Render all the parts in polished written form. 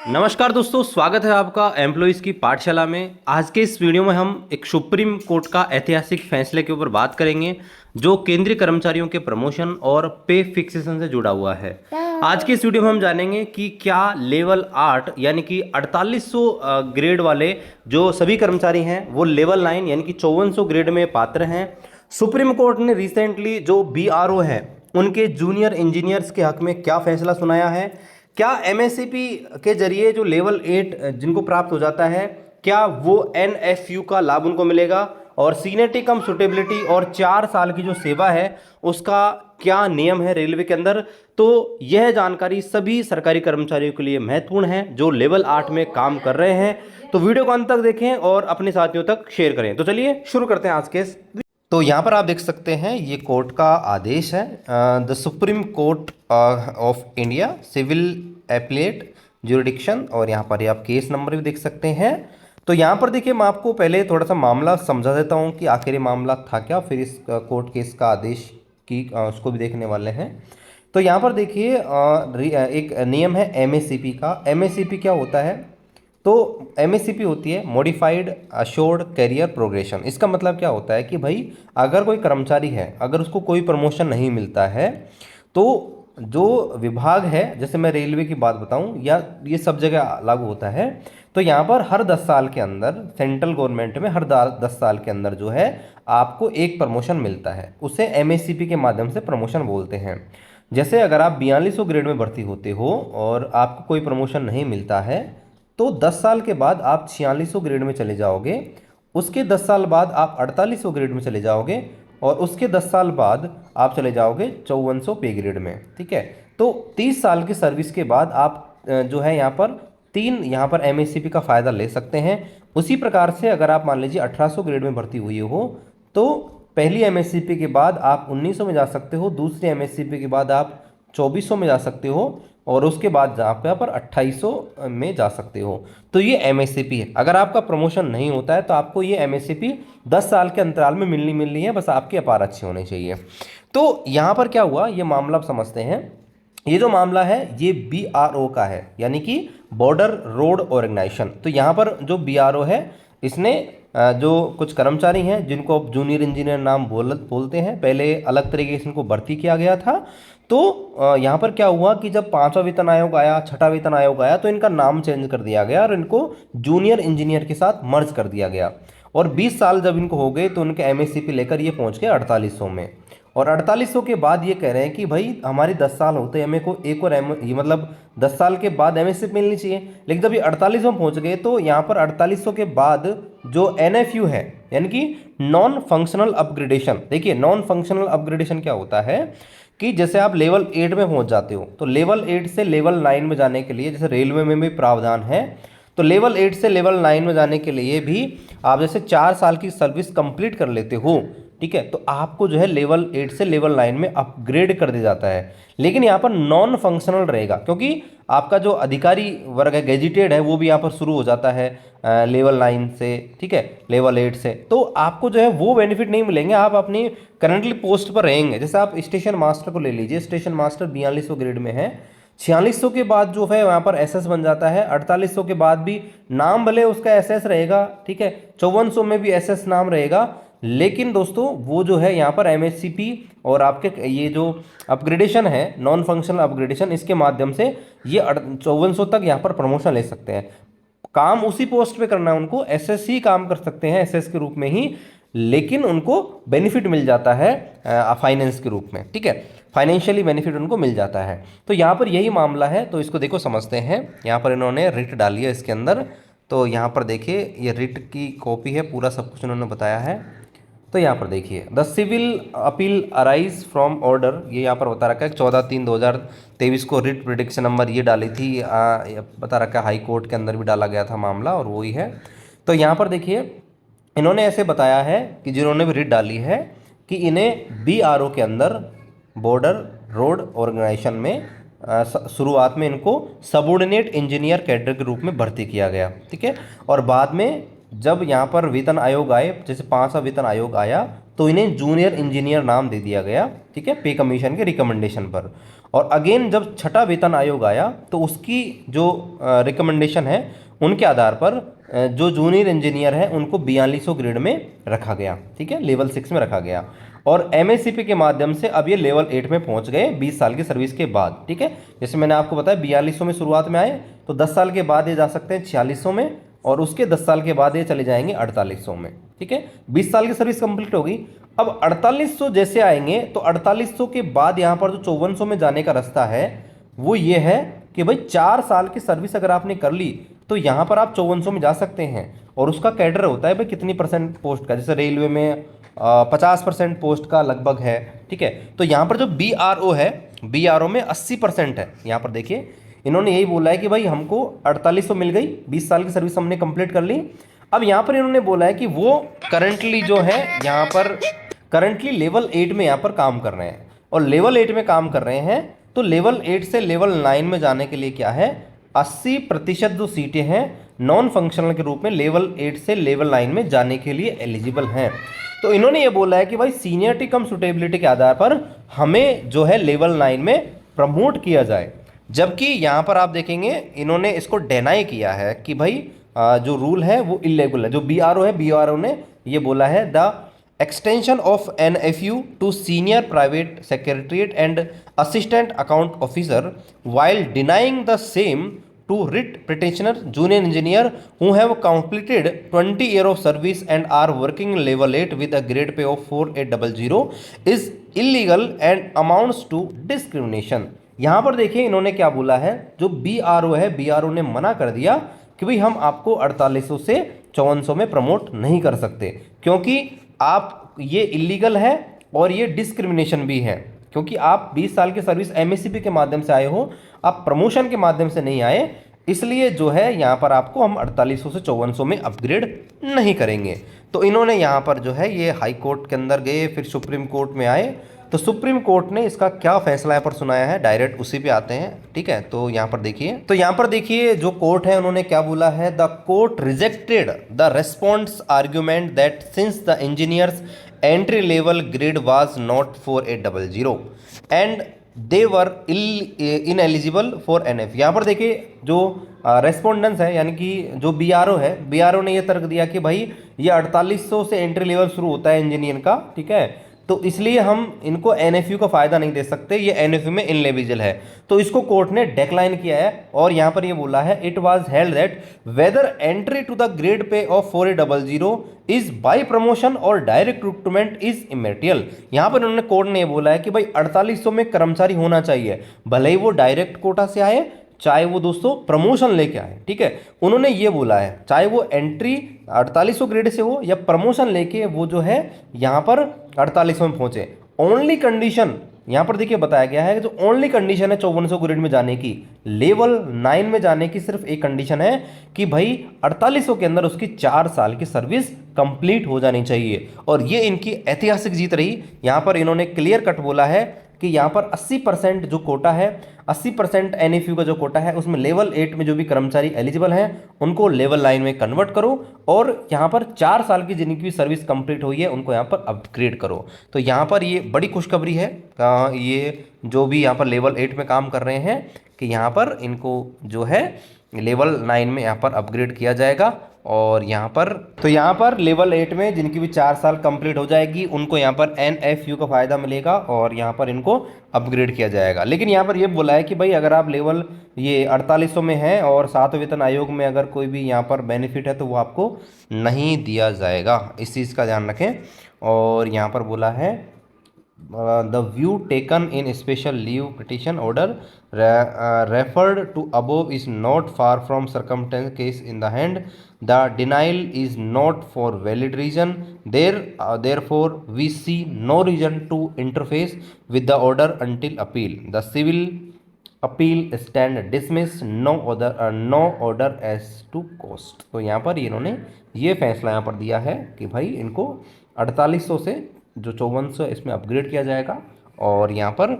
नमस्कार दोस्तों, स्वागत है आपका एम्प्लॉयज़ की पाठशाला में। आज के इस वीडियो में हम एक सुप्रीम कोर्ट का ऐतिहासिक फैसले के ऊपर बात करेंगे जो केंद्रीय कर्मचारियों के प्रमोशन और पे फिक्सेशन से जुड़ा हुआ है। आज के इस वीडियो में हम जानेंगे कि क्या लेवल 8 यानी कि 4800 ग्रेड वाले जो सभी कर्मचारी हैं वो लेवल 9 यानी कि 5400 ग्रेड में पात्र हैं। सुप्रीम कोर्ट ने रिसेंटली जो बीआरओ है उनके जूनियर इंजीनियर्स के हक में क्या फैसला सुनाया है, क्या एमएससीपी के जरिए जो लेवल 8 जिनको प्राप्त हो जाता है क्या वो एनएफयू का लाभ उनको मिलेगा, और सीनियरिटी कम सुटेबिलिटी और 4 साल की जो सेवा है उसका क्या नियम है रेलवे के अंदर। तो यह जानकारी सभी सरकारी कर्मचारियों के लिए महत्वपूर्ण है जो लेवल 8 में काम कर रहे हैं। तो वीडियो को अंत तक देखें और अपने साथियों तक शेयर करें। तो चलिए शुरू करते हैं आज के तो यहाँ पर आप देख सकते हैं ये कोर्ट का आदेश है, the Supreme Court of India civil appellate jurisdiction, और यहाँ पर ये आप केस नंबर भी देख सकते हैं। तो यहाँ पर देखिए मैं आपको पहले थोड़ा सा मामला समझा देता हूँ कि आखिर ये मामला था क्या, फिर इस कोर्ट केस का आदेश की उसको भी देखने वाले हैं। तो यहाँ पर देखिए एक नियम है एमएससीपी का। एमएससीपी क्या होता है? तो एमएससीपी होती है मॉडिफाइड अश्योर्ड कैरियर प्रोग्रेशन। इसका मतलब क्या होता है कि भाई अगर कोई कर्मचारी है, अगर उसको कोई प्रमोशन नहीं मिलता है तो जो विभाग है, जैसे मैं रेलवे की बात बताऊं या ये सब जगह लागू होता है, तो यहाँ पर हर 10 साल के अंदर सेंट्रल गवर्नमेंट में हर 10 साल के अंदर जो है आपको एक प्रमोशन मिलता है, उसे एमएससीपी के माध्यम से प्रमोशन बोलते हैं। जैसे अगर आप 4200 ग्रेड में भर्ती होते हो और आपको कोई प्रमोशन नहीं मिलता है तो 10 साल के बाद आप 4600 ग्रेड में चले जाओगे, उसके 10 साल बाद आप 4800 ग्रेड में चले जाओगे और उसके 10 साल बाद आप चले जाओगे 5400 पे ग्रेड में। ठीक है, तो 30 साल की सर्विस के बाद आप जो है यहाँ पर यहाँ पर एमएससीपी का फ़ायदा ले सकते हैं। उसी प्रकार से अगर आप मान लीजिए 1800 ग्रेड में भर्ती हुई हो तो पहली एमएससीपी के बाद आप 1900 में जा सकते हो, दूसरी एमएससीपी के बाद आप 2400 में जा सकते हो और उसके बाद यहाँ पर 2800 में जा सकते हो। तो ये एमएससीपी है। अगर आपका प्रमोशन नहीं होता है तो आपको ये एमएससीपी 10 साल के अंतराल में मिलनी है, बस आपकी अपार अच्छी होनी चाहिए। तो यहाँ पर क्या हुआ ये मामला आप समझते हैं। ये जो मामला है ये बीआरओ का है, यानी कि बॉर्डर रोड ऑर्गेनाइजेशन। तो यहाँ पर जो बीआरओ है इसने जो कुछ कर्मचारी हैं जिनको अब जूनियर इंजीनियर नाम बोलते हैं, पहले अलग तरीके से इनको भर्ती किया गया था। तो यहाँ पर क्या हुआ कि जब 5वां वेतन आयोग आया, 6वां वेतन आयोग आया तो इनका नाम चेंज कर दिया गया और इनको जूनियर इंजीनियर के साथ मर्ज कर दिया गया। और 20 साल जब इनको हो गए तो उनके एमएससीपी लेकर ये पहुँच गए 4800 में। और 4800 के बाद ये कह रहे हैं कि भाई हमारी 10 साल होते हैं, हमें को एक और ये मतलब 10 साल के बाद एमएससीपी मिलनी चाहिए। लेकिन जब ये 4800 में पहुँच गए तो यहाँ पर 4800 के बाद जो एनएफयू है यानी कि नॉन फंक्शनल अपग्रेडेशन। देखिए नॉन फंक्शनल अपग्रेडेशन क्या होता है कि जैसे आप लेवल 8 में पहुंच जाते हो तो लेवल 8 से लेवल 9 में जाने के लिए, जैसे रेलवे में भी प्रावधान है, तो लेवल 8 से लेवल 9 में जाने के लिए भी आप जैसे 4 साल की सर्विस कंप्लीट कर लेते हो, ठीक है, तो आपको जो है लेवल 8 से लेवल 9 में अपग्रेड कर दिया जाता है। लेकिन यहाँ पर नॉन फंक्शनल रहेगा क्योंकि आपका जो अधिकारी वर्ग है, गेजिटेड है, वो भी यहाँ पर शुरू हो जाता है लेवल 9 से, ठीक है, लेवल 8 से। तो आपको जो है वो बेनिफिट नहीं मिलेंगे, आप अपनी करंटली पोस्ट पर रहेंगे। जैसे आप स्टेशन मास्टर को ले लीजिए, स्टेशन मास्टर 4200 ग्रेड में है, 4600 के बाद जो है वहाँ पर एसएस बन जाता है, 4800 के बाद भी नाम भले उसका एसएस रहेगा, ठीक है, 5400 में भी एसएस नाम रहेगा, लेकिन दोस्तों वो जो है यहाँ पर एमएससीपी और आपके ये जो अपग्रेडेशन है नॉन फंक्शनल अपग्रेडेशन, इसके माध्यम से ये 5400 तक यहाँ पर प्रमोशन ले सकते हैं। काम उसी पोस्ट पे करना है उनको, एसएस ही काम कर सकते हैं एसएस के रूप में ही, लेकिन उनको बेनिफिट मिल जाता है फाइनेंस के रूप में, ठीक है, फाइनेंशियली बेनिफिट उनको मिल जाता है। तो यहाँ पर यही मामला है, तो इसको देखो समझते हैं। यहाँ पर इन्होंने रिट डाली है इसके अंदर, तो यहाँ पर देखिए ये रिट की कॉपी है, पूरा सब कुछ उन्होंने बताया है। तो यहाँ पर देखिए the civil appeal arise from order, ये यहाँ पर बता रखा है 14/3/2023 को रिट प्रिडिक्शन नंबर ये डाली थी, बता रखा है हाई कोर्ट के अंदर भी डाला गया था मामला और वही है। तो यहाँ पर देखिए इन्होंने ऐसे बताया है कि जिन्होंने भी रिट डाली है कि इन्हें बीआरओ के अंदर बॉर्डर रोड ऑर्गेनाइजेशन में शुरुआत में इनको सबऑर्डिनेट इंजीनियर कैडर के रूप में भर्ती किया गया, ठीक है, और बाद में जब यहाँ पर वेतन आयोग आए, जैसे 5वां वेतन आयोग आया तो इन्हें जूनियर इंजीनियर नाम दे दिया गया, ठीक है, पे कमीशन के रिकमेंडेशन पर। और अगेन जब छठा वेतन आयोग आया तो उसकी जो रिकमेंडेशन है उनके आधार पर जो जूनियर इंजीनियर है उनको 4200 ग्रेड में रखा गया, ठीक है, लेवल 6 में रखा गया। और एमएससीपी के माध्यम से अब ये लेवल 8 में पहुंच गए 20 साल की सर्विस के बाद, ठीक है। जैसे मैंने आपको बताया 4200 में शुरुआत में आए, तो 10 साल के बाद ये जा सकते हैं 4600 में, और उसके 10 साल के बाद ये चले जाएंगे 4800 में, ठीक है। 20 साल की सर्विस कंप्लीट होगी। अब 4800 जैसे आएंगे तो 4800 के बाद यहाँ पर जो 5400 में जाने का रास्ता है वो ये है कि भाई 4 साल की सर्विस अगर आपने कर ली तो यहाँ पर आप 5400 में जा सकते हैं। और उसका कैडर होता है भाई कितनी परसेंट पोस्ट का, जैसे रेलवे में 50% पोस्ट का लगभग है, ठीक है। तो यहाँ पर जो BRO है, BRO में 80% है। यहाँ पर देखिए इन्होंने यही बोला है कि भाई हमको 4800 मिल गई, 20 साल की सर्विस हमने कंप्लीट कर ली। अब यहाँ पर इन्होंने बोला है कि वो करंटली जो है यहाँ पर करंटली लेवल 8 में यहाँ पर काम कर रहे हैं, और लेवल 8 में काम कर रहे हैं तो लेवल 8 से लेवल 9 में जाने के लिए क्या है, 80% जो सीटें हैं नॉन फंक्शनल के रूप में लेवल 8 से लेवल 9 में जाने के लिए एलिजिबल हैं। तो इन्होंने ये बोला है कि भाई सीनियरिटी कम सुटेबिलिटी के आधार पर हमें जो है लेवल 9 में प्रमोट किया जाए। जबकि यहाँ पर आप देखेंगे इन्होंने इसको डिनाई किया है कि भाई जो रूल है वो इलीगल है। जो BRO है, BRO ने ये बोला है the extension of NFU to senior private secretariat and assistant account officer while denying the same to writ petitioner junior engineer who have completed 20 year of service and are working level 8 with a grade pay of 4800 is illegal and amounts to discrimination। यहाँ पर देखिए इन्होंने क्या बोला है, जो BRO है, BRO ने मना कर दिया कि भाई हम आपको 4800 से 5400 में प्रमोट नहीं कर सकते, क्योंकि आप ये इलीगल है और ये डिस्क्रिमिनेशन भी है, क्योंकि आप 20 साल की सर्विस एमएससीपी के माध्यम से आए हो, आप प्रमोशन के माध्यम से नहीं आए, इसलिए जो है यहाँ पर आपको हम 4800 से 5400 में अपग्रेड नहीं करेंगे। तो इन्होंने यहाँ पर जो है ये हाई कोर्ट के अंदर गए, फिर सुप्रीम कोर्ट में आए। तो सुप्रीम कोर्ट ने इसका क्या फैसला यहाँ पर सुनाया है, डायरेक्ट उसी पे आते हैं, ठीक है। तो यहाँ पर देखिए जो कोर्ट है उन्होंने क्या बोला है, the court rejected the response argument that since the engineers entry level grade was not 4800 and they were ineligible for NF। यहाँ पर देखिए जो रेस्पोंडेंस है यानी कि जो BRO है, BRO ने ये तर्क दिया कि भाई ये 4800 से एंट्री लेवल शुरू होता है इंजीनियर का, ठीक है, तो इसलिए हम इनको NFU का फ़ायदा नहीं दे सकते, ये NFU में इनएलिजिबल है। तो इसको कोर्ट ने डिक्लाइन किया है और यहाँ पर ये बोला है it was held that whether entry to the grade pay of 4800 is by promotion और डायरेक्ट रिक्रूटमेंट इज इमैटेरियल। यहाँ पर उन्होंने कोर्ट ने ये बोला है कि भाई 4800 में कर्मचारी होना चाहिए, भले ही वो डायरेक्ट कोटा से आए चाहे वो दोस्तों प्रमोशन लेके आए, ठीक है। उन्होंने ये बोला है चाहे वो एंट्री 4800 ग्रेड से हो या प्रमोशन लेके वो जो है यहाँ पर 4800 में पहुंचे। ओनली कंडीशन यहाँ पर देखिए बताया गया है कि जो ओनली कंडीशन है 5400 ग्रेड में जाने की, लेवल 9 में जाने की सिर्फ एक कंडीशन है कि भाई 4800 के अंदर उसकी 4 साल की सर्विस कंप्लीट हो जानी चाहिए। और ये इनकी ऐतिहासिक जीत रही। यहाँ पर इन्होंने क्लियर कट बोला है कि यहाँ पर 80% जो कोटा है, 80% NFU का जो कोटा है उसमें लेवल 8 में जो भी कर्मचारी एलिजिबल हैं उनको लेवल 9 में कन्वर्ट करो और यहाँ पर 4 साल की जिनकी भी सर्विस कंप्लीट हुई है उनको यहाँ पर अपग्रेड करो। तो यहाँ पर ये बड़ी खुशखबरी है, ये जो भी यहाँ पर लेवल 8 में काम कर रहे हैं कि यहाँ पर इनको जो है लेवल 9 में यहाँ पर अपग्रेड किया जाएगा। और यहाँ पर लेवल 8 में जिनकी भी 4 साल कंप्लीट हो जाएगी उनको यहाँ पर NFU का फ़ायदा मिलेगा और यहाँ पर इनको अपग्रेड किया जाएगा। लेकिन यहाँ पर ये बोला है कि भाई अगर आप लेवल ये 4800 में हैं और 7 वेतन आयोग में अगर कोई भी यहाँ पर बेनिफिट है तो वो आपको नहीं दिया जाएगा, इस चीज़ का ध्यान रखें। और यहाँ पर बोला है the view taken in special leave petition order referred to above is not far from circumstance case in the hand. The denial is not for valid reason. Therefore, we see no reason to interface with the order until appeal. The civil appeal stand dismissed. No order as to cost. तो यहाँ पर इन्होंने ये फैसला यहाँ पर दिया है कि भाई इनको 4800 से जो 5400 इसमें अपग्रेड किया जाएगा और यहाँ पर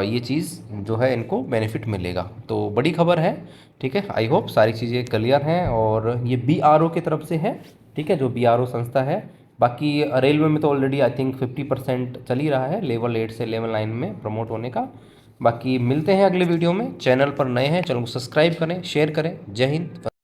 ये चीज़ जो है इनको बेनिफिट मिलेगा। तो बड़ी खबर है, ठीक है। आई होप सारी चीज़ें क्लियर हैं और ये BRO की तरफ से है, ठीक है, जो BRO संस्था है बाकी रेलवे में तो ऑलरेडी आई थिंक 50% चल ही रहा है लेवल 8 से लेवल 9 में प्रमोट होने का। बाकी मिलते हैं अगले वीडियो में। चैनल पर नए हैं, चैनल को सब्सक्राइब करें, शेयर करें। जय हिंद।